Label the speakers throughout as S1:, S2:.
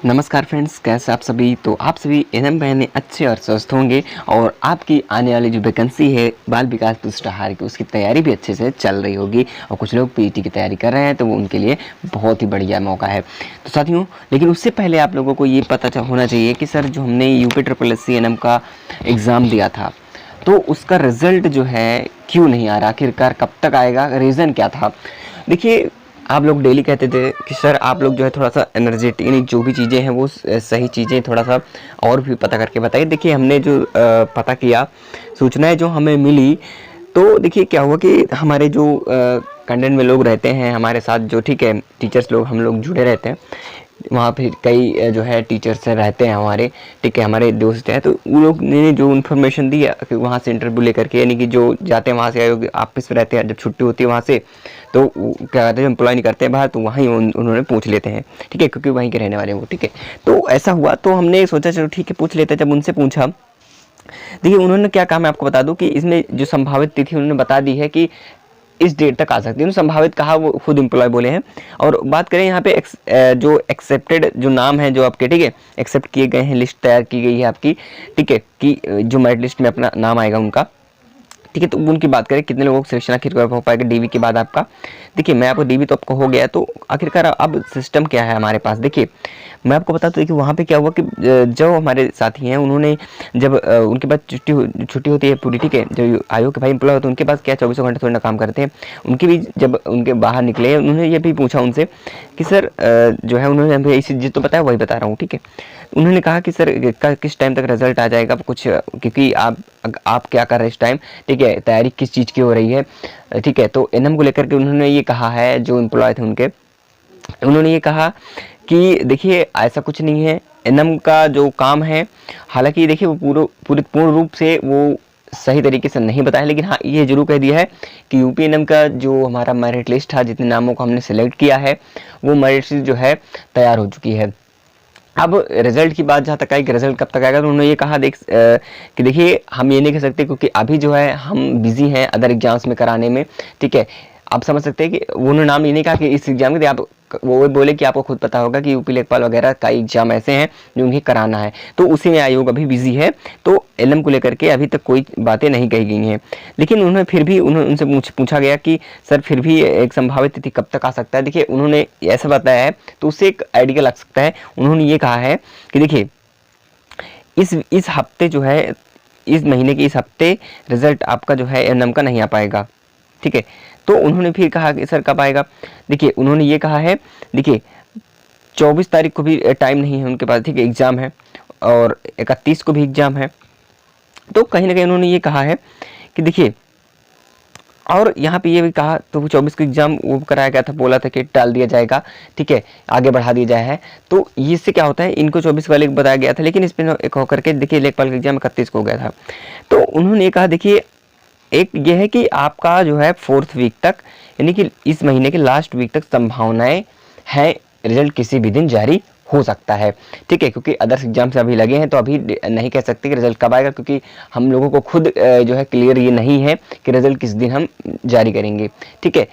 S1: नमस्कार फ्रेंड्स, कैसे आप सभी। तो आप सभी एनएम में अच्छे और स्वस्थ होंगे और आपकी आने वाली जो वैकेंसी है बाल विकास पुष्टाहार की, उसकी तैयारी भी अच्छे से चल रही होगी। और कुछ लोग पीईटी की तैयारी कर रहे हैं, तो वो उनके लिए बहुत ही बढ़िया मौका है। तो साथियों, लेकिन उससे पहले आप लोगों को ये पता होना चाहिए कि सर, जो हमने UPSSC एनएम का एग्ज़ाम दिया था, तो उसका रिज़ल्ट जो है क्यों नहीं आ रहा, आखिरकार कब तक आएगा, रीज़न क्या था। देखिए, आप लोग डेली कहते थे कि सर आप लोग जो है थोड़ा सा एनर्जेटिक, यानी जो भी चीज़ें हैं वो सही चीज़ें थोड़ा सा और भी पता करके बताइए। देखिए, हमने जो पता किया, सूचनाएं जो हमें मिली, तो देखिए क्या हुआ कि हमारे जो कंटेंट में लोग रहते हैं हमारे साथ, जो ठीक है टीचर्स लोग, हम लोग जुड़े रहते हैं वहाँ पे। कई जो है टीचर्स रहते हैं हमारे, ठीक है, हमारे दोस्त हैं। तो उन लोग ने जो इन्फॉर्मेशन दी कि वहाँ से इंटरव्यू लेकर के, यानी कि जो जाते हैं वहाँ से, आयोग ऑफिस में रहते हैं, जब छुट्टी होती है वहाँ से, तो क्या कहते हैं, एम्प्लॉय नहीं करते हैं बाहर, तो वहीं उन्होंने पूछ लेते हैं, ठीक है, क्योंकि वहीं के रहने वाले हैं वो, ठीक है। तो ऐसा हुआ, तो हमने सोचा चलो ठीक है पूछ लेते हैं। जब उनसे पूछा, देखिए उन्होंने क्या कहा, मैं आपको बता दूं कि इसमें जो संभावित तिथि उन्होंने बता दी है कि इस डेट तक आ सकती है। उन्होंने संभावित कहा, वो खुद एम्प्लॉय बोले हैं। और बात करें यहाँ पे जो एक्सेप्टेड जो नाम है जो आपके, ठीक है, एक्सेप्ट किए गए हैं, लिस्ट तैयार की गई है आपकी, ठीक है, कि जो मेरिट लिस्ट में अपना नाम आएगा उनका, ठीक है। तो उनकी बात करें कितने लोगों को सिलेक्शन आखिरकार हो पाएगा डीवी के बाद आपका। देखिए, मैं आपको डीवी तो आपको हो गया, तो आखिरकार अब सिस्टम क्या है हमारे पास। देखिए, मैं आपको बता दूं, देखिए वहाँ पे क्या हुआ कि जो हमारे साथी हैं, उन्होंने जब उनके पास छुट्टी होती है पूरी, ठीक है, जो आयोग के भाई एम्प्लॉय होते हैं उनके पास क्या 24 घंटे थोड़ी ना काम करते हैं। उनके भी जब उनके बाहर निकले, उन्होंने ये भी पूछा उनसे कि सर जो है, उन्होंने हमें इसी चीज़ तो बताया, वही बता रहा हूँ, ठीक है। उन्होंने कहा कि सर किस टाइम तक रिजल्ट आ जाएगा कुछ, क्योंकि आप क्या कर रहे हैं इस टाइम, ठीक है, तैयारी किस चीज़ की हो रही है, ठीक है। तो एनएम को लेकर के उन्होंने ये कहा है, जो एम्प्लॉय थे उनके, उन्होंने ये कहा कि देखिए ऐसा कुछ नहीं है, एनएम का जो काम है, हालांकि देखिए वो पूर्ण रूप से वो सही तरीके से नहीं बताया, लेकिन हाँ ये जरूर कह दिया है कि यूपी एनएम का जो हमारा मेरिट लिस्ट था, जितने नामों को हमने सेलेक्ट किया है, वो मेरिट लिस्ट जो है तैयार हो चुकी है। अब रिजल्ट की बात जहाँ तक आई कि रिजल्ट कब तक आएगा, तो उन्होंने ये कहा कि देखिए हम ये नहीं कह सकते, क्योंकि अभी जो है हम बिजी हैं अदर एग्जाम्स में कराने में, ठीक है। आप समझ सकते हैं कि उन्होंने नाम ये नहीं कहा कि इस एग्जाम के, आप वो बोले कि आपको खुद पता होगा कि यूपी लेखपाल वगैरह का एग्जाम ऐसे हैं जो उन्हें कराना है, तो उसी में आयोग अभी बिजी है। तो एलएम को लेकर के अभी तक कोई बातें नहीं कही गई हैं, लेकिन उन्होंने फिर भी उनसे पूछा गया कि सर फिर भी एक संभावित तिथि कब तक आ सकता है। देखिए उन्होंने ऐसा बताया है, तो उससे एक आइडिया लग सकता है। उन्होंने ये कहा है कि देखिए इस हफ्ते जो है, इस महीने के इस हफ्ते रिजल्ट आपका जो है एनएम का नहीं आ पाएगा, ठीक है। तो उन्होंने फिर कहा कि सर कब आएगा। देखिए उन्होंने ये कहा है, देखिए 24 तारीख को भी टाइम नहीं है उनके पास, ठीक है, एग्जाम है, और 31 को भी एग्जाम है। तो कहीं ना कहीं उन्होंने ये कहा है कि देखिए, और यहाँ पे ये भी कहा, तो वो 24 को एग्जाम वो कराया गया था, बोला था कि टाल दिया जाएगा, ठीक है, आगे बढ़ा दिया जाए है। तो इससे क्या होता है, इनको 24 वाले बताया गया था, लेकिन इसमें एक होकर के देखिए लेखपाल का एग्जाम 31 को हो गया था। तो उन्होंने ये कहा, देखिए एक ये है कि आपका जो है 4th वीक तक, यानी कि इस महीने के लास्ट वीक तक संभावनाएं हैं, रिजल्ट किसी भी दिन जारी हो सकता है, ठीक है, क्योंकि अदर्स एग्जाम से अभी लगे हैं, तो अभी नहीं कह सकते कि रिजल्ट कब आएगा, क्योंकि हम लोगों को खुद जो है क्लियर ये नहीं है कि रिजल्ट किस दिन हम जारी करेंगे, ठीक है।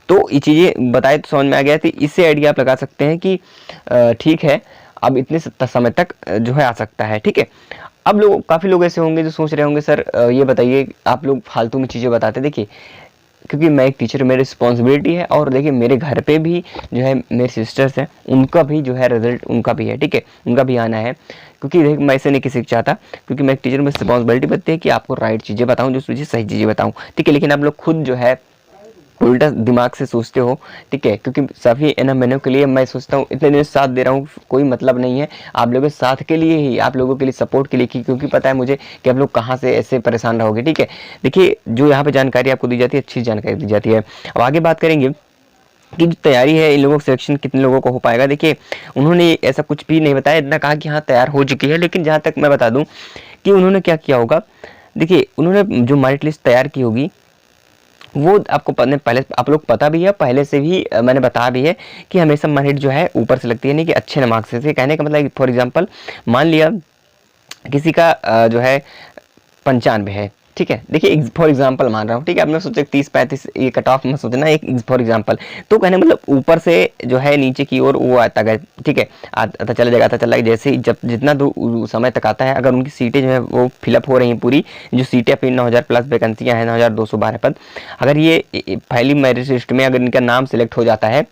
S1: तो ये चीज़ें बताए तो समझ में आ गया थी, इससे आइडिया आप लगा सकते हैं कि ठीक है, अब इतने समय तक जो है आ सकता है, ठीक है। अब लोग, काफ़ी लोग ऐसे होंगे जो सोच रहे होंगे सर ये बताइए, आप लोग फालतू में चीज़ें बताते। देखिए, क्योंकि मैं एक टीचर, मेरी रिस्पॉन्सिबिलिटी है, और देखिए मेरे घर पे भी जो है मेरे सिस्टर्स हैं, उनका भी जो है रिजल्ट उनका भी है, ठीक है, उनका भी आना है। क्योंकि देख मैं ऐसे नहीं किसी को चाहता, क्योंकि मैं एक टीचर में रिस्पॉन्सिबिलिटी बनती है कि आपको राइट चीज़ें बताऊँ, जो चीज़ें सही चीज़ें बताऊँ, ठीक है। लेकिन आप लोग खुद जो है उल्टा दिमाग से सोचते हो, ठीक है, क्योंकि सभी एनएम मैनों के लिए मैं सोचता हूँ, इतने दिन साथ दे रहा हूँ, कोई मतलब नहीं है, आप लोगों के साथ के लिए ही, आप लोगों के लिए सपोर्ट के लिए, क्योंकि पता है मुझे कि आप लोग कहाँ से ऐसे परेशान रहोगे, ठीक है। देखिए जो यहाँ पे जानकारी आपको दी जाती है, अच्छी जानकारी दी जाती है। अब आगे बात करेंगे कि जो तैयारी है, इन लोगों का सिलेक्शन कितने लोगों को हो पाएगा। देखिए उन्होंने ऐसा कुछ भी नहीं बताया, इतना कहा कि हाँ तैयार हो चुकी है, लेकिन जहाँ तक मैं बता दूँ कि उन्होंने क्या किया होगा। देखिए उन्होंने जो मेरिट लिस्ट तैयार की होगी, वो आपको पहले आप लोग पता भी है, पहले से भी मैंने बताया भी है कि हमेशा मेरिट जो है ऊपर से लगती है, नहीं कि अच्छे मार्क्स से। कहने का मतलब फॉर एग्जांपल मान लिया किसी का जो है 95 है, ठीक है। देखिए फॉर एग्जांपल मान रहा हूँ, ठीक है। अब मैं सोचा 30-35 ये कट ऑफ में सोचना एक फॉर एग्जांपल, तो कहने मतलब ऊपर से जो है नीचे की ओर वो आता गया, ठीक है, आता चला जाएगा, आता चला जाएगा। जैसे ही जब जितना समय तक आता है, अगर उनकी सीटें जो है वो फिलअप हो रही हैं पूरी, जो सीटें अपनी 9000 प्लस वैकेंसियाँ हैं, 9212 पद, अगर ये पहली मेरिट लिस्ट में अगर इनका नाम सिलेक्ट हो जाता है,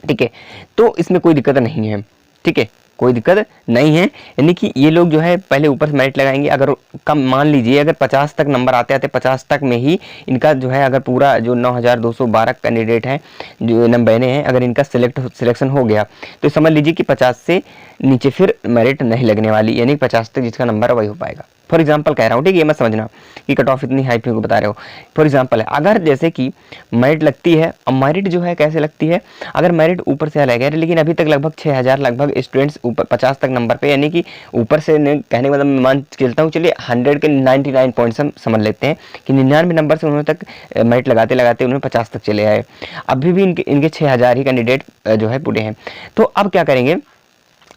S1: ठीक है, तो इसमें कोई दिक्कत नहीं है, ठीक है, कोई दिक्कत नहीं है। यानी कि ये लोग जो है पहले ऊपर से मेरिट लगाएंगे, अगर कम मान लीजिए अगर 50 तक नंबर आते आते 50 तक में ही इनका जो है, अगर पूरा जो 9212 कैंडिडेट हैं जो नंबरने हैं, अगर इनका सिलेक्शन हो गया, तो समझ लीजिए कि 50 से नीचे फिर मेरिट नहीं लगने वाली, यानी 50 तक जिसका नंबर है वही हो पाएगा। फॉर एग्जाम्पल कह रहा हूँ, ठीक है, ये मत समझना कि कट ऑफ इतनी हाई को बता रहे हो। फॉर एग्जाम्पल है, अगर जैसे कि मेरिट लगती है, अब मेरिट जो है कैसे लगती है, अगर मेरिट ऊपर से अलग है, लेकिन अभी तक लगभग 6000 लगभग स्टूडेंट्स ऊपर 50 तक नंबर पे, यानी कि ऊपर से कहने का मतलब मान चलता हूँ, चलिए 100 के 99 पॉइंट्स हम समझ लेते हैं कि 99 नंबर से उन्होंने तक मेरिट लगाते लगाते उन्होंने 50 तक चले आए। अभी भी इनके 6000 ही कैंडिडेट जो है पूरे हैं। तो अब क्या करेंगे,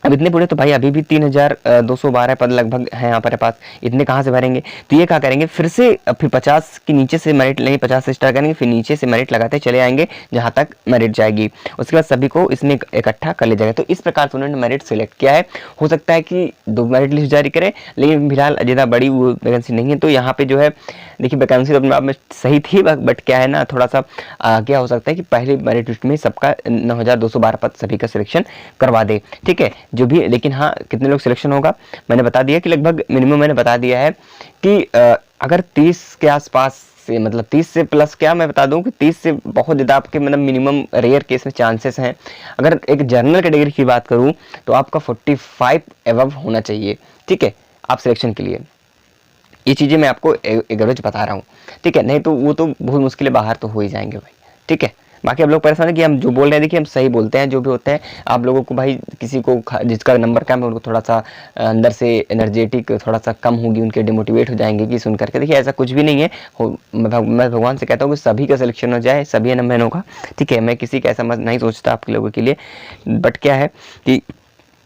S1: अब इतने पूरे, तो भाई अभी भी 3212 पद लगभग है यहाँ पर पास, इतने कहाँ से भरेंगे, तो ये क्या करेंगे, फिर से फिर 50 के नीचे से मेरिट लेंगे, 50 से स्टार्ट करेंगे, फिर नीचे से मेरिट लगाते चले आएंगे जहाँ तक मेरिट जाएगी, उसके बाद सभी को इसमें इकट्ठा कर ले जाएगा। तो इस प्रकार से उन्होंने मेरिट सिलेक्ट किया है। हो सकता है कि 2 मेरिट लिस्ट जारी करें, लेकिन फिलहाल ज़्यादा बड़ी वो वैकेंसी नहीं है, तो यहाँ पे जो है देखिए वैकेंसी तो अपने आप में सही थी, बट क्या है ना, थोड़ा सा क्या हो सकता है कि पहले मेरिट लिस्ट में सबका 9212 पद सभी का सिलेक्शन करवा दे, ठीक है, जो भी। लेकिन हाँ, कितने लोग सिलेक्शन होगा मैंने बता दिया कि लगभग मिनिमम मैंने बता दिया है कि अगर 30 के आसपास से, मतलब 30 से प्लस, क्या मैं बता दूं कि 30 से बहुत ज़्यादा आपके मतलब मिनिमम रेयर केस में चांसेस हैं। अगर एक जनरल कैटेगरी की बात करूं तो आपका 45 एबव होना चाहिए, ठीक है, आप सिलेक्शन के लिए। ये चीज़ें मैं आपको एक रोज बता रहा हूँ, ठीक है, नहीं तो वो तो बहुत मुश्किल है, बाहर तो हो ही जाएंगे भाई, ठीक है। बाकी आप लोग परेशान है कि हम जो बोल रहे हैं, देखिए हम सही बोलते हैं, जो भी होता है आप लोगों को भाई, किसी को जिसका नंबर कम है उनको थोड़ा सा अंदर से एनर्जेटिक थोड़ा सा कम होगी, उनके डिमोटिवेट हो जाएंगे कि सुन करके। देखिए ऐसा कुछ भी नहीं है, मैं भगवान से कहता हूँ कि सभी का सिलेक्शन हो जाए, सभी नंबरों का, ठीक है, मैं किसी का ऐसा मत नहीं सोचता आप लोगों के लिए। बट क्या है कि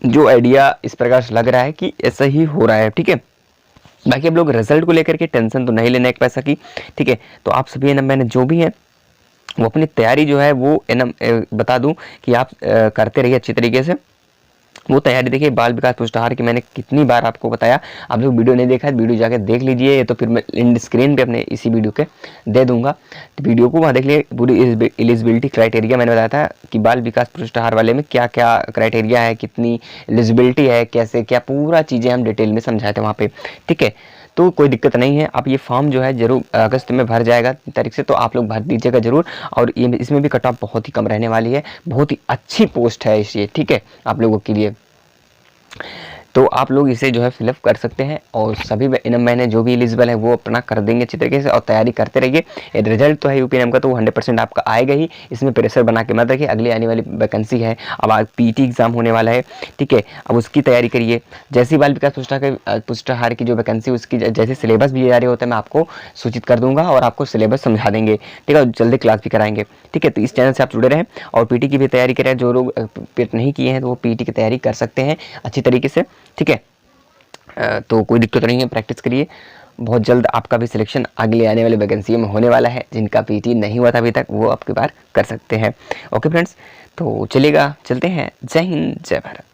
S1: जो आइडिया इस प्रकार से लग रहा है कि ऐसा ही हो रहा है, ठीक है। बाकी आप लोग रिजल्ट को लेकर के टेंशन तो नहीं लेना एक पैसा की, ठीक है। तो आप सभी मैंने जो भी हैं वो अपनी तैयारी जो है वो बता दूं कि आप करते रहिए अच्छी तरीके से वो तैयारी। देखिए बाल विकास पुष्टाहार की मैंने कितनी बार आपको बताया, आप लोग वीडियो नहीं देखा है वीडियो जाके देख लीजिए, ये तो फिर मैं इन स्क्रीन पे अपने इसी वीडियो के दे दूंगा, तो वीडियो को वहाँ देख लीजिए। पूरी एलिजिबिलिटी क्राइटेरिया मैंने बताया था कि बाल विकास पुष्टाहार वाले में क्या क्या क्राइटेरिया है, कितनी एलिजिबिलिटी है, कैसे क्या पूरा चीज़ें हम डिटेल में समझाए थे वहाँ पे, ठीक है। तो कोई दिक्कत नहीं है, आप ये फॉर्म जो है जरूर अगस्त में भर जाएगा तारीख से, तो आप लोग भर दीजिएगा जरूर। और ये इसमें भी कट ऑफ बहुत ही कम रहने वाली है, बहुत ही अच्छी पोस्ट है ये, ठीक है, आप लोगों के लिए। तो आप लोग इसे जो है फिलअप कर सकते हैं, और सभी मैंने जो भी एलिजिबल है वो अपना कर देंगे अच्छी तरीके से, और तैयारी करते रहिए। रिजल्ट तो है यूपीएनएम का, तो वो 100% आपका आएगा ही, इसमें प्रेशर बना के मत रखिए। अगली आने वाली वैकेंसी है, अब पीटी एग्जाम होने वाला है, ठीक है, अब उसकी तैयारी करिए। जैसी बाल विकास पुष्टाहार की जो वैकेंसी उसकी जैसे सिलेबस भी जारी होता है मैं आपको सूचित कर दूंगा, और आपको सिलेबस समझा देंगे, ठीक है, जल्दी क्लास भी कराएंगे, ठीक है। तो इस चैनल से आप जुड़े रहें, और पीटी की भी तैयारी करें। जो लोग पेट नहीं किए हैं तो वो पीटी की तैयारी कर सकते हैं अच्छी तरीके से, ठीक है। तो कोई दिक्कत नहीं है, प्रैक्टिस करिए। बहुत जल्द आपका भी सिलेक्शन अगले आने वाले वैकेंसी में होने वाला है। जिनका पीटी नहीं हुआ था अभी तक वो आपकी बार कर सकते हैं। ओके फ्रेंड्स, तो चलिएगा, चलते हैं। जय हिंद, जय भारत।